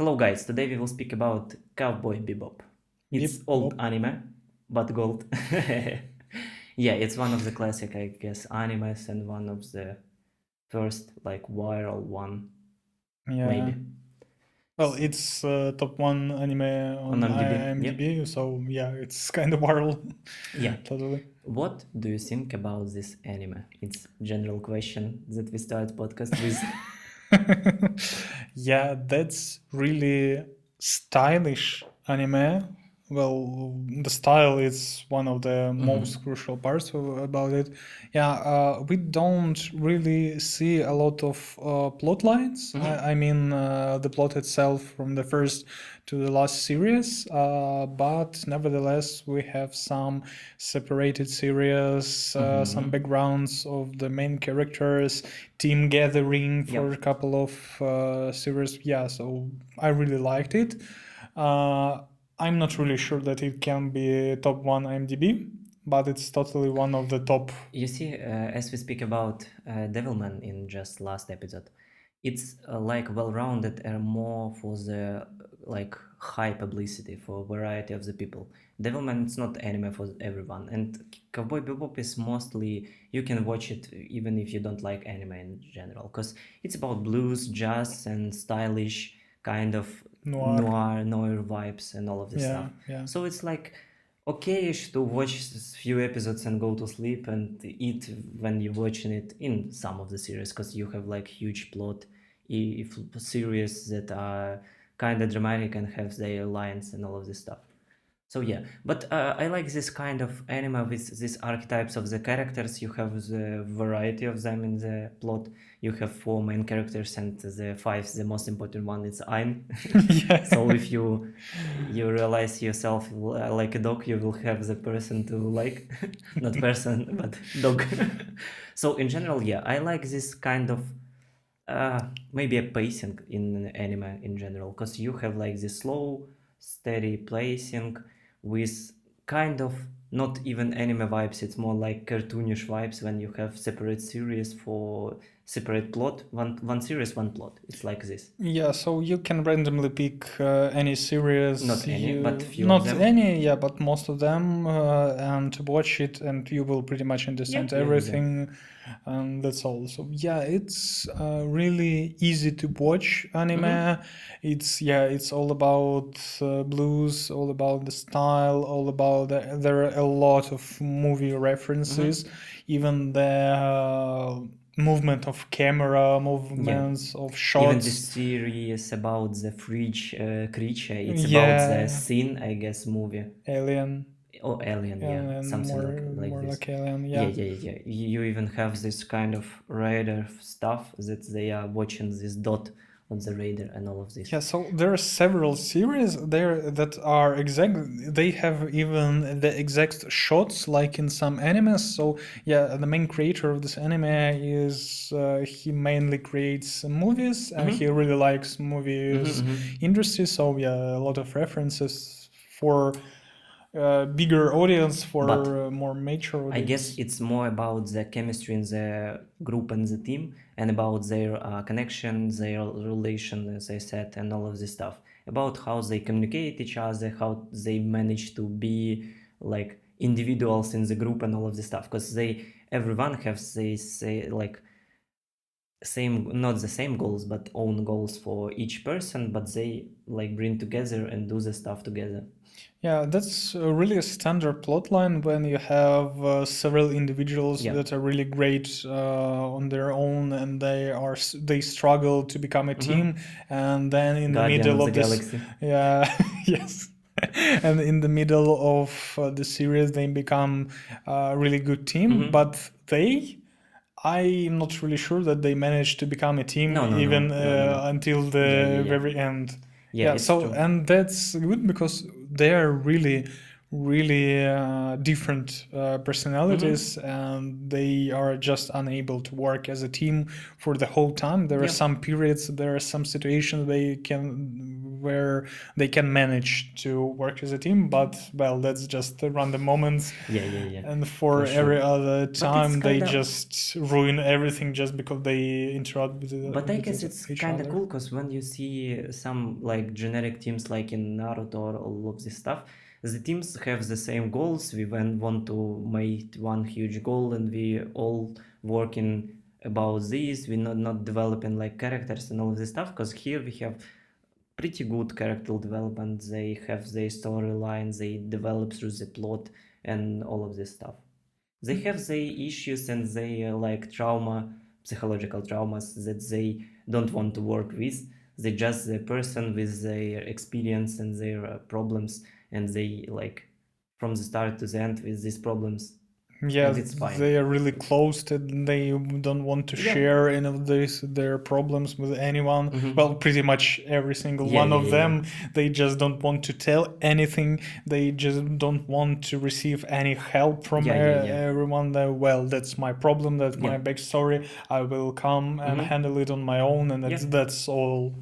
Hello guys, today we will speak about Cowboy Bebop. It's old Bebop. anime, but gold. Yeah, it's one of the classic, I guess, animes and one of the first like viral one, Yeah. maybe. Well, it's top one anime On on IMDb. Yep. IMDb, so yeah, it's kind of viral. Yeah. Totally. What do you think about this anime? It's general question that we start podcast with. Yeah, that's really stylish anime. Well, the style is one of the most crucial parts about it. Yeah, we don't really see a lot of plot lines. I mean, the plot itself from the first to the last series, but nevertheless, we have some separated series, some backgrounds of the main characters, team gathering for Yep. a couple of series. Yeah, so I really liked it. I'm not really sure that it can be top one IMDb, but it's totally one of the top. You see, as we speak about Devilman in just last episode, it's like well-rounded and more for the like high publicity for variety of the people. Devilman it's not anime for everyone, and Cowboy Bebop is mostly you can watch it even if you don't like anime in general, because it's about blues, jazz, and stylish kind of Noir. noir vibes and all of this stuff. Yeah. So it's like okay-ish to watch a few episodes and go to sleep and eat when you're watching it in some of the series, because you have like huge plot if series that are kind of dramatic and have their lines and all of this stuff. So yeah, but I like this kind of anime with these archetypes of the characters. You have the variety of them in the plot. You have four main characters, and the five, the most important one is I'm. Yeah. So if you realize yourself like a dog, you will have the person to like, not person but dog. So in general, yeah, I like this kind of maybe a pacing in anime in general, because you have like this slow steady pacing with kind of not even anime vibes, it's more like cartoonish vibes when you have separate series for separate plot, one series one plot, it's like this. Yeah, so you can randomly pick any series. Not any, but few of Not them. any, yeah, but most of them, and watch it, and you will pretty much understand Yeah. everything, and that's all. So yeah, it's really easy to watch anime. It's all about blues, all about the style, all about there are a lot of movie references, even the movement of camera, movements of Even the shots. series about the fridge creature, it's about the Yeah, Sin, I guess, movie. Alien, Or Alien, yeah, and something like more this. like Alien. Yeah, Yeah. yeah. You even have this kind of radar stuff that they are watching this dot on the radar and all of this. Yeah, so there are several series there that are exact. They have even the exact shots like in some animes. So yeah, the main creator of this anime is he mainly creates movies and he really likes movies industry. So yeah, a lot of references for bigger audience, for But more mature I guess audience. it's more about the chemistry in the group and the team, and about their connection, their relation, as I said, and all of this stuff. About how they communicate each other, how they manage to be like individuals in the group and all of this stuff. Because everyone has they say like same, not the same goals, but own goals for each person, but they like bring together and do the stuff together. Yeah, that's really a standard plotline when you have several individuals Yeah. that are really great on their own, and they struggle to become a team, and then in the Guardian middle of the of this, Galaxy. yeah, yes, and in the middle of the series, they become a really good team, but I'm not really sure that they managed to become a team even No. until Yeah, the yeah. very end. Yeah, Yeah, it's so true. and that's good because they are really different personalities, and they are just unable to work as a team for the whole time. There are Yeah. some periods, there are some situations where they can manage to work as a team, but well, that's just the random moments. Yeah. And for For every sure. other But it's time, they kinda. just ruin everything just because they interact But I guess it's each kind of other. cool because when you see some like generic teams like in Naruto or all of this stuff, the teams have the same goals. We want to make one huge goal and we all working about this. We're not developing like characters and all of this stuff because here we have pretty good character development. They have their storyline, they develop through the plot and all of this stuff. They have their issues and their like psychological traumas that they don't want to work with. They just the person with their experience and their problems, and they like from the start to the end with these problems, Yeah, and it's fine. they are really closed and they don't want to Yeah. share any of their problems with anyone. Mhm. Well, pretty much every single Yeah, one yeah, of yeah, them. They just don't want to tell anything. They just don't want to receive any help from Yeah. everyone. Well, that's my problem. That's my Yeah. backstory. I will come and handle it on my own, and that's all.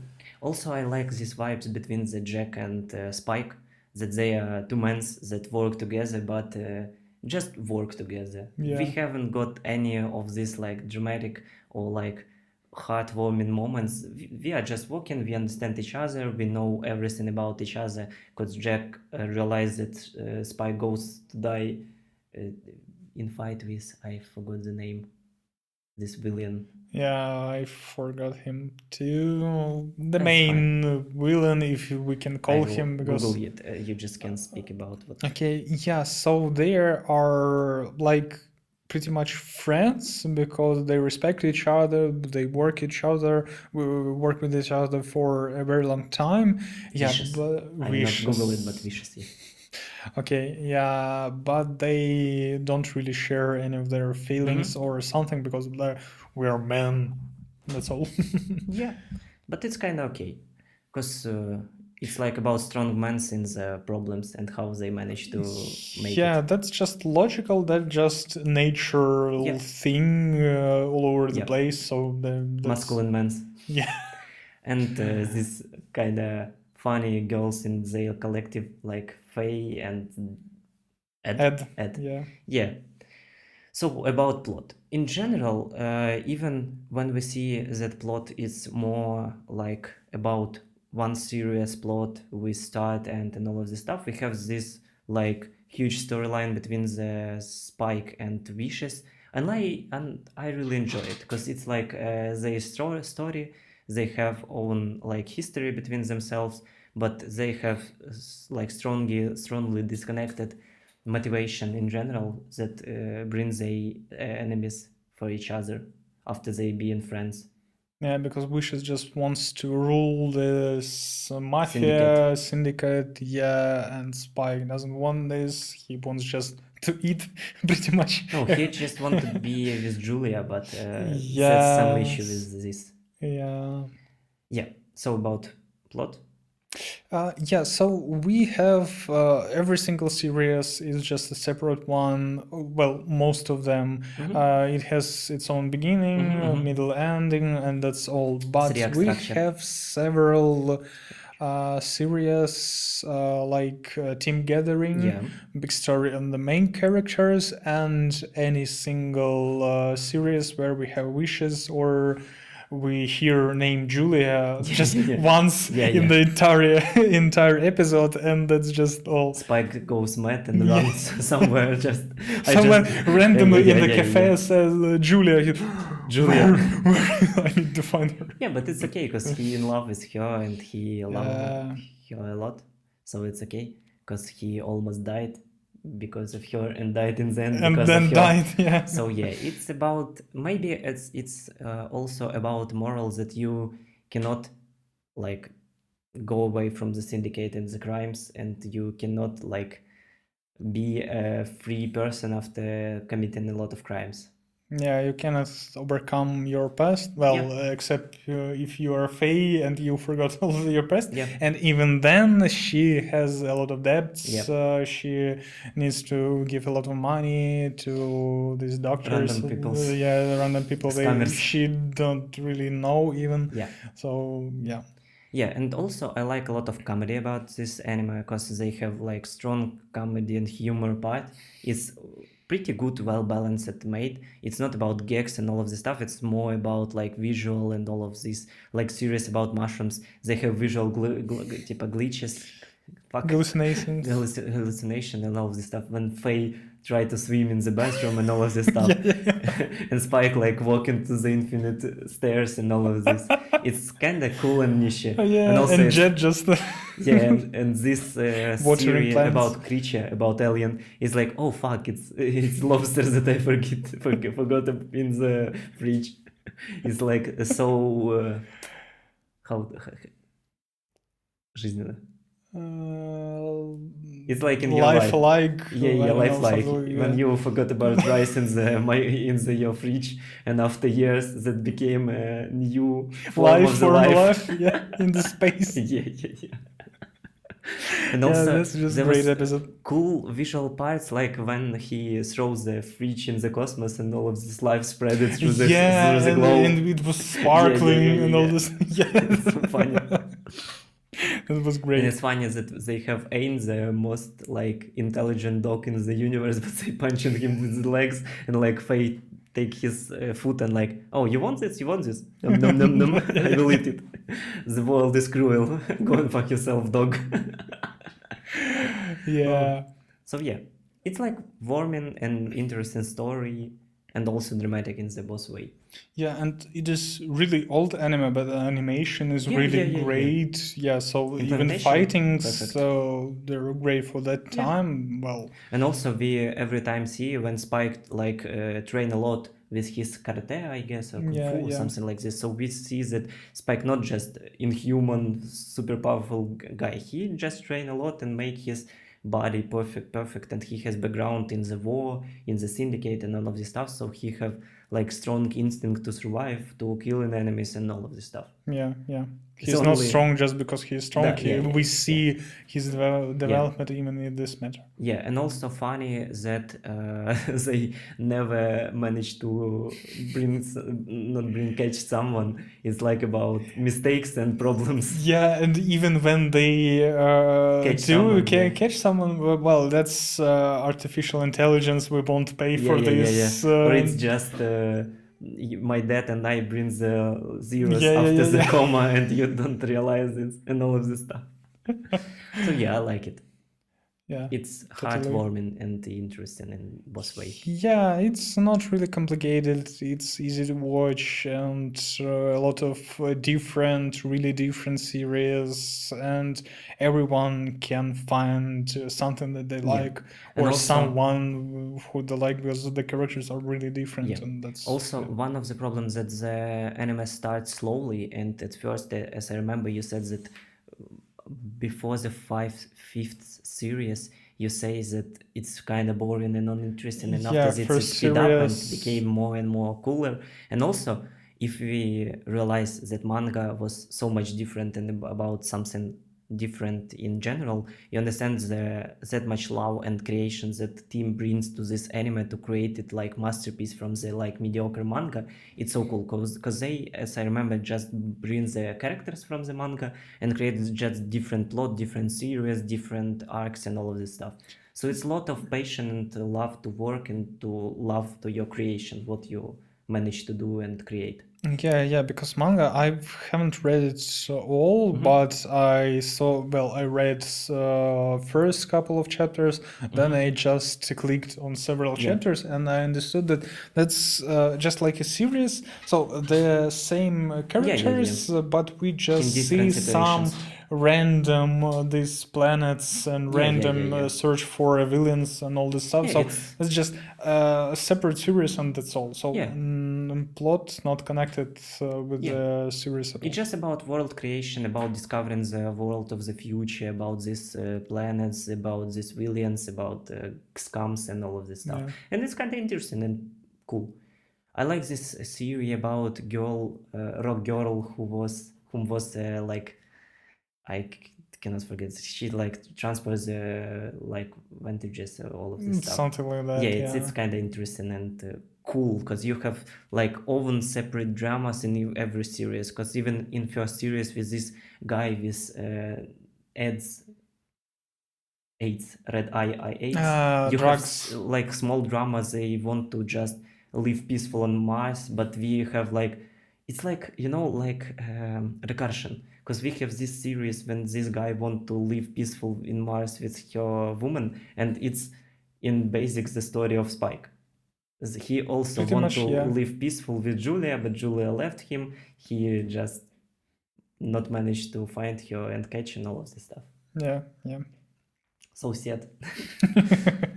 Also, I like these vibes between the Jack and Spike, that they are two men that work together, but just work together. Yeah. We haven't got any of these like dramatic or like heartwarming moments. We are just working, we understand each other, we know everything about each other, because Jack realized that Spike goes to die in fight with, I forgot the name, this villain. Yeah, I forgot him too. The That's main villain, if we can I call will him, because Google it. You just can speak about what. okay, yeah. So they are like pretty much friends because they respect each other. They work each other. We work with each other for a very long time. Yeah, Vicious. but I will not Google it, but vicious. vicious. Yeah. Okay, yeah, but they don't really share any of their feelings or something because we are men. That's all. Yeah, but it's kind of okay, because it's like about strong men in the problems and how they manage to make Yeah, it. that's just logical. That's just natural Yeah. thing all over the Yeah. place. So that's Masculine men. yeah. And these kind of funny girls in their collective, like Faye and Ed. Yeah. Yeah. So about plot. In general, even when we see that plot is more like about one serious plot with start and all of this stuff, we have this like huge storyline between the Spike and Vicious, and I really enjoy it because it's like their story. They have own like history between themselves, but they have like strongly disconnected motivation in general that brings the enemies for each other after they being friends. Yeah, because Wishes just wants to rule this mafia syndicate. Yeah, and Spike doesn't want this. He wants just to eat, pretty much. No, he just want to be with Julia, but that's some issue Yes. with this. Yeah. Yeah. So about plot. Yeah, so we have every single series is just a separate one. Well, most of them. It has its own beginning, middle, ending, and that's all. But Three-act we structure. have several series like Team Gathering, Yeah. Big Story on the main characters, and any single series where we have wishes or we hear name Julia just once in the entire episode, and that's just all. Spike goes mad and runs somewhere. Someone randomly in the cafe says Julia. Julia. Where I need to find her. Yeah, but it's okay because he in love with her and he loves her a lot, so it's okay because he almost died because of her and died in the end And because then of her. died, yeah. So yeah, it's about maybe it's also about morals that you cannot like go away from the syndicate and the crimes, and you cannot like be a free person after committing a lot of crimes. Yeah, you cannot overcome your past. Well, except if you are Faye and you forgot all of your past. Yeah. And even then, she has a lot of debts. Yep. She needs to give a lot of money to these doctors. Random peoples. Yeah, random people. Scammers. She don't really know even. Yeah. So, yeah. Yeah, and also I like a lot of comedy about this anime because they have like strong comedy and humor part. It's pretty good, well balanced made. It's not about gags and all of this stuff. It's more about like visual and all of this, like series about mushrooms. They have visual типа glitches, fuck, Hallucinations. hallucination and all of this stuff. When Faye try to swim in the bathroom and all of this stuff, Yeah, yeah. and Spike like walk into the infinite stairs and all of this. It's kind of cool and niche, Oh, and yeah, also and it's Jet just yeah, and this watering series plants. about creature, about alien, is like, oh fuck, it's lobster that I forgot in the fridge. It's like so how жизненно. It's like in your life. Lifelike. Yeah, I yeah, don't know, lifelike. something. When Yeah. you forgot about rice in your fridge, and after years that became a new form Life of the formula, life. yeah, in the space. Yeah, yeah, yeah. And Yeah, also that's just there great was episode. cool visual parts, like when he throws the fridge in the cosmos and all of this life spread it through Yeah, the and, globe. and it was Yeah, yeah, yeah, sparkling and all yeah. this. Yeah, It's so funny. it was And great. it's funny that they have Ain, the most like intelligent dog in the universe, but they punching him with the legs, and like Faye take his foot and like, oh, you want this? You want this? Num num num num. I will eat it. The world is cruel. Go and fuck yourself, dog. Yeah. So yeah, it's like warming and interesting story, and also dramatic in the both way. Yeah, and it is really old anime, but the animation is Yeah, really yeah, yeah, yeah. great. Yeah, so even Implementation, fighting, perfect. so they're great for that Yeah. time. Well, And also we every time see when Spike like train a lot with his karate, I guess, or kung Yeah, fu, yeah. something like this. So we see that Spike not just inhuman, super powerful guy. He just train a lot and make his body perfect, and he has background in the war, in the syndicate, and all of this stuff. So he have like strong instinct to survive, to killing enemies, and all of this stuff. yeah, yeah. It's He's not only- strong just because he's strong. Yeah, yeah, We yeah, see his development even in this matter. Yeah, and also funny that they never managed to catch someone. It's like about mistakes and problems. Yeah, and even when they Catch someone, yeah. catch someone, well, that's artificial intelligence. We won't pay Yeah, for yeah, yeah, this. yeah. Or it's just my dad and I bring the zeros Yeah, yeah, after yeah, the yeah. comma, and you don't realize it, and all of this stuff. So yeah, I like it. Yeah, It's totally. heartwarming and interesting in both ways. Yeah, it's not really complicated. It's easy to watch, and a lot of really different series, and everyone can find something that they like, And or also- someone who they like, because the characters are really different, Yeah. and that's Also, one of the problems that the anime starts slowly, and at first, as I remember, you said that before the fifth series, you say that it's kind of boring and uninteresting, and Yeah, after this, it first speed up and series- became more and more cooler. And also, if we realize that manga was so much different and about something different in general, you understand that much love and creation that team brings to this anime to create it like masterpiece from the like mediocre manga. It's so cool because they, as I remember, just bring the characters from the manga and create just different plot, different series, different arcs, and all of this stuff. So it's a lot of patience and love to work and to love to your creation, what you manage to do and create. Yeah, because manga, I haven't read it all, but I read first couple of chapters, then I just clicked on several chapters, and I understood that that's just like a series. So the same characters, but we just see different some situations. random these planets and Yeah, random search for villains and all this stuff. Yeah, so it's- it's just a separate series, and that's all. So Yeah. plot not connected with Yeah. the series at all. It's just about world creation, about discovering the world of the future, about these planets, about these villains, about scums and all of this stuff. Yeah. And it's kind of interesting and cool. I like this theory about rock girl whom was like I cannot forget. She like transfers like vantages, all of this stuff. Something like that. Yeah, Yeah, it's kind of interesting and cool because you have like often separate dramas in every series. Because even in first series with this guy with AIDS, red eye AIDS, you drugs. have like small dramas. They want to just live peaceful on Mars, but we have like it's like like recursion because we have this series when this guy want to live peaceful in Mars with her woman, and it's in basics the story of Spike. He also Pretty want much, to yeah. live peaceful with Julia, but Julia left him. He just not managed to find her and catch and all of this stuff. Yeah, yeah. So sad.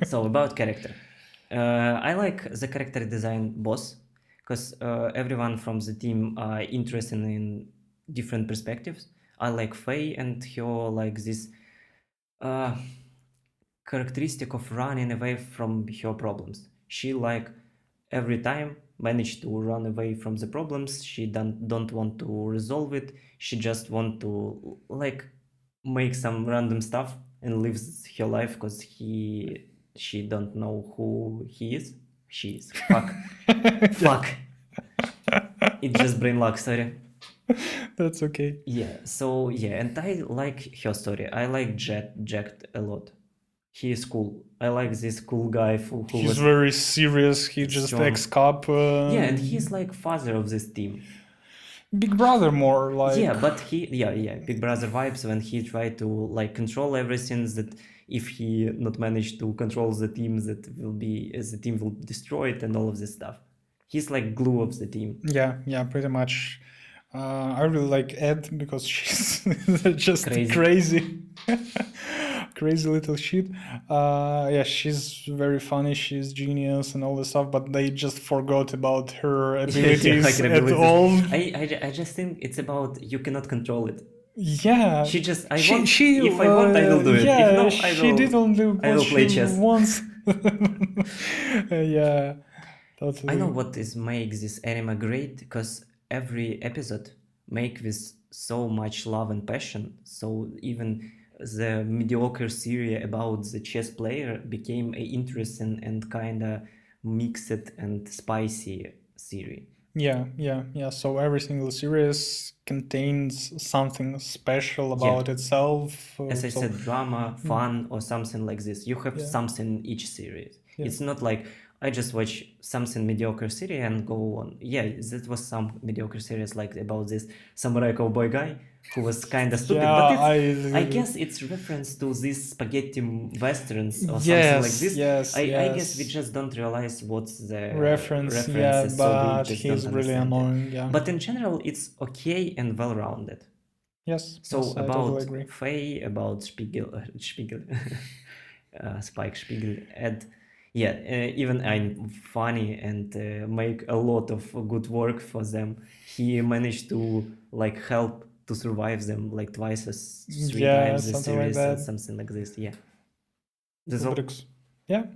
So about character, I like the character design boss because everyone from the team are interested in different perspectives. I like Faye and her like this uh, characteristic of running away from her problems. She like every time managed to run away from the problems. She don't want to resolve it. She just want to like make some random stuff and lives her life because she don't know who he is. She is. Fuck. Fuck. It just brain lock, sorry. That's okay. Yeah, so yeah, and I like her story. I like Jack a lot. He is cool. I like this cool guy who He's was very serious. He just strong. ex-cop. Yeah, and he's like father of this team. Big Brother more like. Yeah, but Big Brother vibes when he tried to like control everything. That if he not managed to control the team, the team will destroy it and all of this stuff. He's like glue of the team. Yeah, pretty much. I really like Ed because she's just Crazy. crazy little shit. Yeah, she's very funny. She's genius and all this stuff, but they just forgot about her abilities like at all. I just think it's about you cannot control it. Yeah, She just if I want I will do it. Yeah, if no, she didn't do I what will play she chess. wants. Yeah, totally. I know what makes this anime great because every episode make with so much love and passion. So even the mediocre series about the chess player became a interesting and kind of mixed and spicy series. Yeah. So every single series contains something special about itself. As I so said, drama, fun, or something like this. You have something in each series. Yeah. It's not like I just watch something mediocre series and go on. Yeah, that was some mediocre series like about this samurai cowboy guy who was kind of stupid. Yeah, but I guess it's reference to these spaghetti westerns or something like this. Yes, I guess we just don't realize what's the reference. Yeah, references, so we but just he's don't really understand it. annoying. Yeah. But in general, it's okay and well-rounded. Yes. So yes, I about totally agree. Faye, about Spiegel, Spike Spiegel, Ed. Yeah, even I'm funny and make a lot of good work for them. He managed to like help to survive them like twice or three times the something like series that. and something like this. Yeah. That's all? Rubrics. Yeah.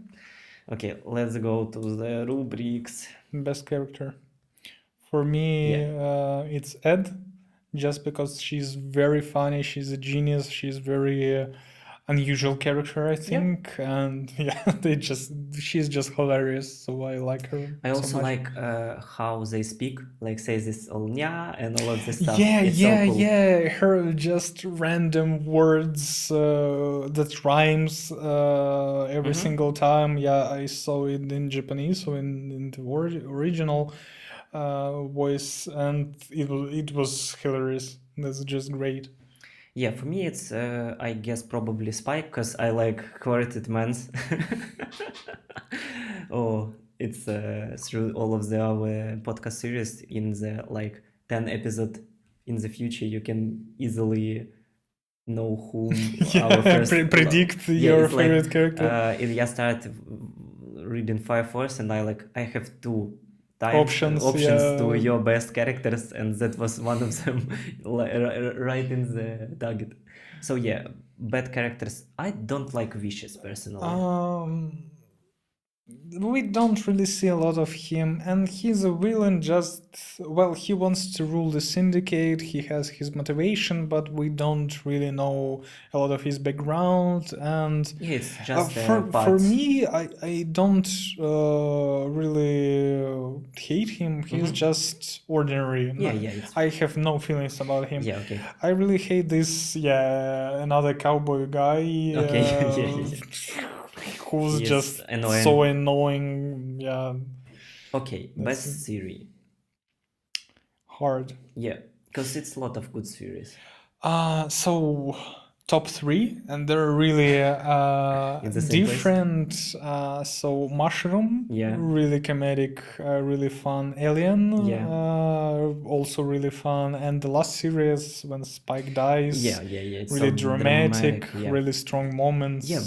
Okay, let's go to the rubrics. Best character. For me, it's Ed, just because she's very funny. She's a genius. She's very unusual character, I think, and yeah, she's just hilarious. So I like her. I also so much. like how they speak, like say this all nya and all of this stuff. Yeah, It's so cool. Her just random words that rhymes every single time. Yeah, I saw it in Japanese, so in the original voice, and it was hilarious. That's just great. Yeah, for me it's I guess probably Spike because I like quartet mans. Oh, it's through all of the our podcast series in the like 10 episode in the future you can easily know whom our first predict your it's favorite like, character. Ilya started reading Fire Force and I have two Options to your best characters, and that was one of them right in the target. So yeah, bad characters. I don't like Vicious personally. we don't really see a lot of him, and he's a villain just, well, he wants to rule the syndicate, he has his motivation, but we don't really know a lot of his background, and Yeah, it's just for part. me, I don't really hate him. He's just ordinary. Yeah, yeah, it's I have no feelings about him. yeah, okay. I really hate this, another cowboy guy. Okay, yeah, yeah, yeah. Who's He is just annoying. so annoying. Yeah, Okay, that's best series. hard. Yeah, because it's a lot of good series. So top three, and they're really In the same place? different. So Mushroom, Yeah. really comedic, really fun. Alien, Yeah. also really fun. And the last series when Spike dies, Yeah, yeah, yeah. It's really so dramatic, yeah. really strong moments. Yeah,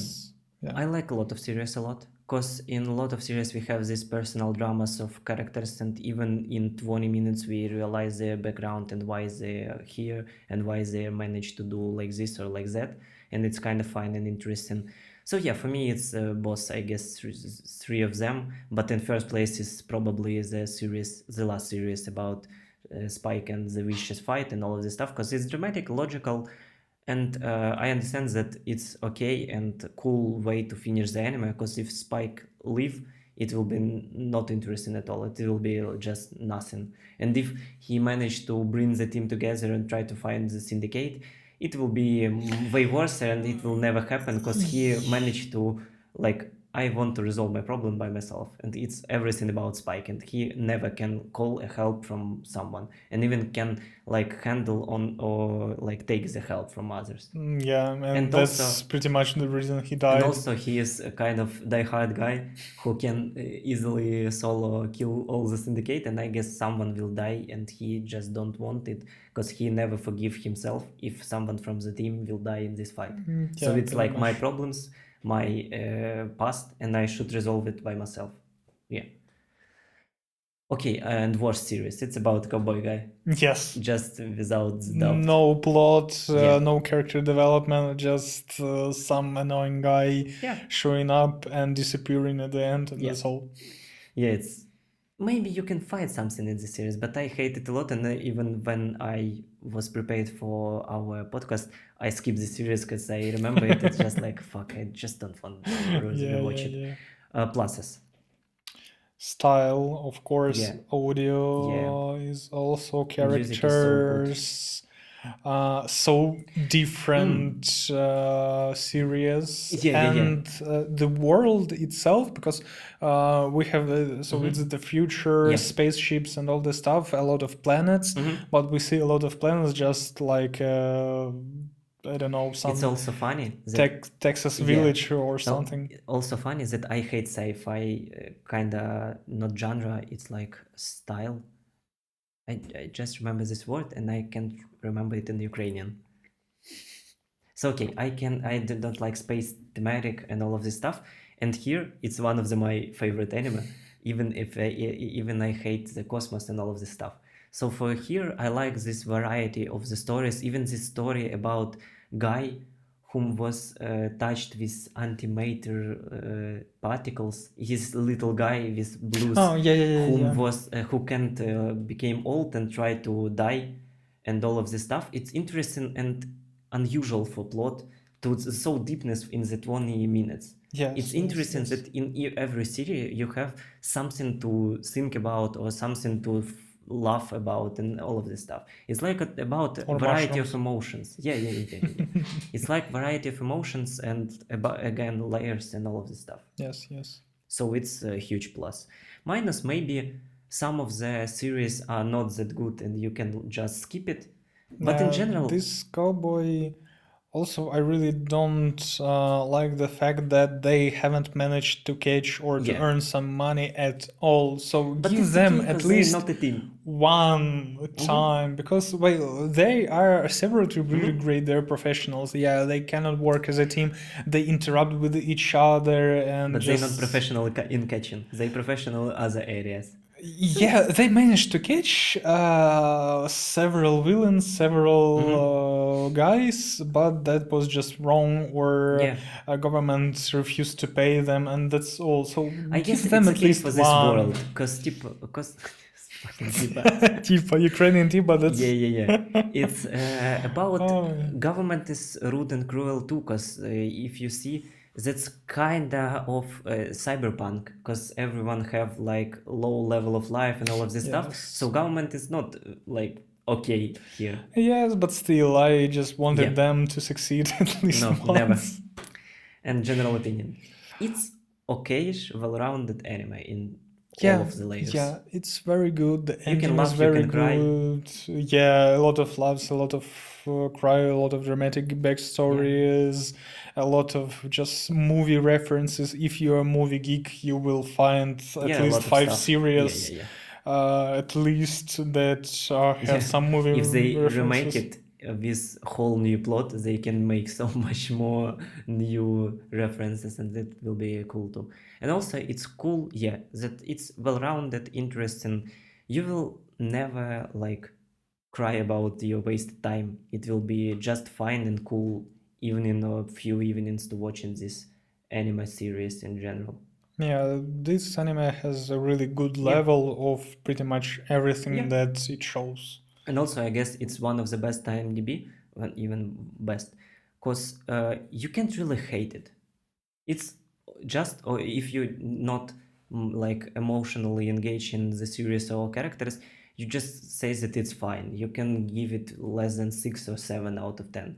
Yeah. I like a lot of series a lot, because in a lot of series we have these personal dramas of characters, and even in 20 minutes we realize their background and why they are here and why they managed to do like this or like that, and it's kind of fun and interesting. So yeah, for me it's both, I guess, three of them, but in first place is probably the last series about Spike and the vicious fight and all of this stuff, because it's dramatic, logical, and I understand that it's okay and cool way to finish the anime, because if Spike leave, it will be not interesting at all. It will be just nothing. And if he managed to bring the team together and try to find the syndicate, it will be way worse, and it will never happen, because he managed to, like, I want to resolve my problem by myself, and it's everything about Spike, and he never can call a help from someone, and even can like handle on or like take the help from others. Yeah, and And that's also- pretty much the reason he And died. also he is a kind of diehard guy who can easily solo kill all the syndicate, and I guess someone will die and he just don't want it, because he never forgive himself if someone from the team will die in this fight. So Yeah, it's pretty like my much. problems, my past, and I should resolve it by myself. Yeah. Okay, and worst series. It's about cowboy guy, Yes. just without doubt. No plot, Yeah. no character development, just some annoying guy Yeah. showing up and disappearing at the end, and Yeah. that's all. Yeah, it's maybe you can find something in this series, but I hate it a lot. And even when I was prepared for our podcast, I skipped the series because I remember it. It's just like fuck. I just don't want to rewatch it. Pluses. Style, of course. Yeah. Audio is also Music is so good. characters. So different series, Yeah, yeah, yeah. and the world itself, because we have it's the future, Yeah. spaceships and all this stuff, a lot of planets, but we see a lot of planets just like I don't know, some It's also funny that Texas Yeah. village or No, something. Also funny is that I hate sci-fi kinda not genre. It's like style. I just remember this word and I can't remember it in Ukrainian. So okay, I don't like space thematic and all of this stuff. And here it's one of my favorite anime, even if even I hate the cosmos and all of this stuff. So for here, I like this variety of the stories. Even this story about guy whom was touched with antimatter particles. His little guy with blues, Oh yeah. whom was who can't became old and try to die, and all of this stuff. It's interesting and unusual for plot to so deepness in the 20 minutes. Yes, It's yes, interesting yes. that in every series you have something to think about or something to laugh about and all of this stuff. It's like about Or variety mushrooms. of emotions. Yeah. It's like variety of emotions and about again layers and all of this stuff. Yes. So it's a huge plus. Minus, maybe some of the series are not that good and you can just skip it. But in general, this cowboy, also, I really don't like the fact that they haven't managed to catch or to Yeah. earn some money at all. So but give it's them okay, at 'cause they're least not a team. one time, because well, they are separately really great. They're professionals. Yeah, they cannot work as a team. They interrupt with each other and But just they're not professional in catching. They're professional other areas. Yeah, they managed to catch several villains, several guys, but that was just wrong, or Yeah, government refused to pay them, and that's all. So I give guess them it's at okay for least this one. world, cause fucking Tipa. Tipa, Ukrainian Tipa, that's. Yeah. It's about Oh, yeah. government is rude and cruel too, cause if you see, that's kinda of cyberpunk, cause everyone have like low level of life and all of this stuff. Yes. So government is not like okay here. Yes, but still, I just wanted Yeah. them to succeed at least No, once. never. And general opinion, it's okayish, well-rounded anime in all of the layers. Yeah, it's very good. The You can ending is laugh, you very can cry. good. Yeah, a lot of laughs, a lot of cry, a lot of dramatic backstories, a lot of just movie references. If you're a movie geek, you will find at Yeah, a least lot of 5 stuff. series, Yeah. at least that Yeah. have some movie If they remake references. it with whole new plot, they can make so much more new references, and that will be cool too. And also, it's cool, yeah, that it's well-rounded, interesting. You will never like cry about your wasted time. It will be just fine and cool, even in a few evenings to watching this anime series in general. Yeah, this anime has a really good Yeah. level of pretty much everything Yeah. that it shows. And also, I guess it's one of the best IMDb, well, even best, because you can't really hate it. It's just, or if you're not like emotionally engaged in the series or characters, you just say that it's fine. You can give it less than 6 or 7 out of 10.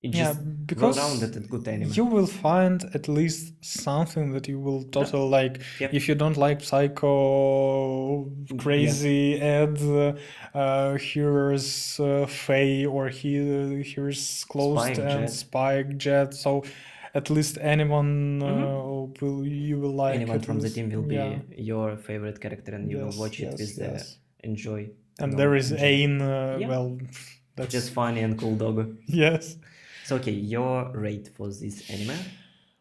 It's Yeah, just because well-rounded and good anime. you will find at least something that you will totally like. Yep. If you don't like psycho, crazy Ed, here's Faye, or here's Closed Spike, and Jet. Spike, Jet. So at least anyone you will like. Anyone at from the least. team will Yeah. be your favorite character, and you will Yes, watch it yes, with yes. enjoy. And no, there is enjoy. Ain. Yeah. Well, that's Just funny and cool dog. yes. So okay, your rate for this anime?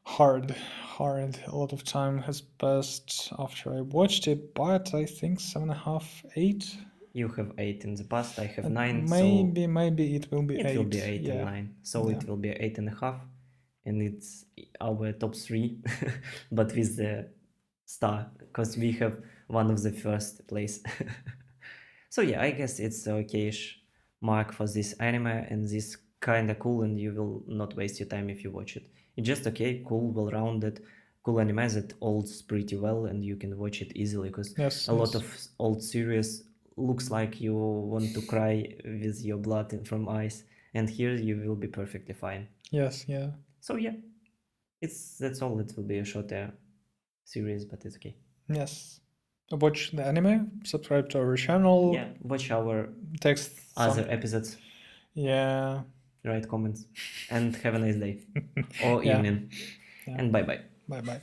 Hard. A lot of time has passed after I watched it, but I think 7.5, 8. You have 8 in the past, I have And 9, maybe it will be so 8. it will be 8 yeah. and 9. So Yeah. it will be 8.5, and it's our top 3, but with the star, because we have one of the first place. So yeah, I guess it's a okayish mark for this anime, and this kinda cool, and you will not waste your time if you watch it. It's just okay, cool, well-rounded, cool anime that holds pretty well, and you can watch it easily, because Yes. a lot of old series looks like you want to cry with your blood from eyes, and here you will be perfectly fine. Yes. Yeah. So yeah, that's all. It will be a shorter series, but it's okay. Yes. Watch the anime. Subscribe to our channel. Yeah, watch our Text other episodes. Yeah. Write comments, and have a nice day or Yeah. evening. Yeah. And bye bye. Bye bye.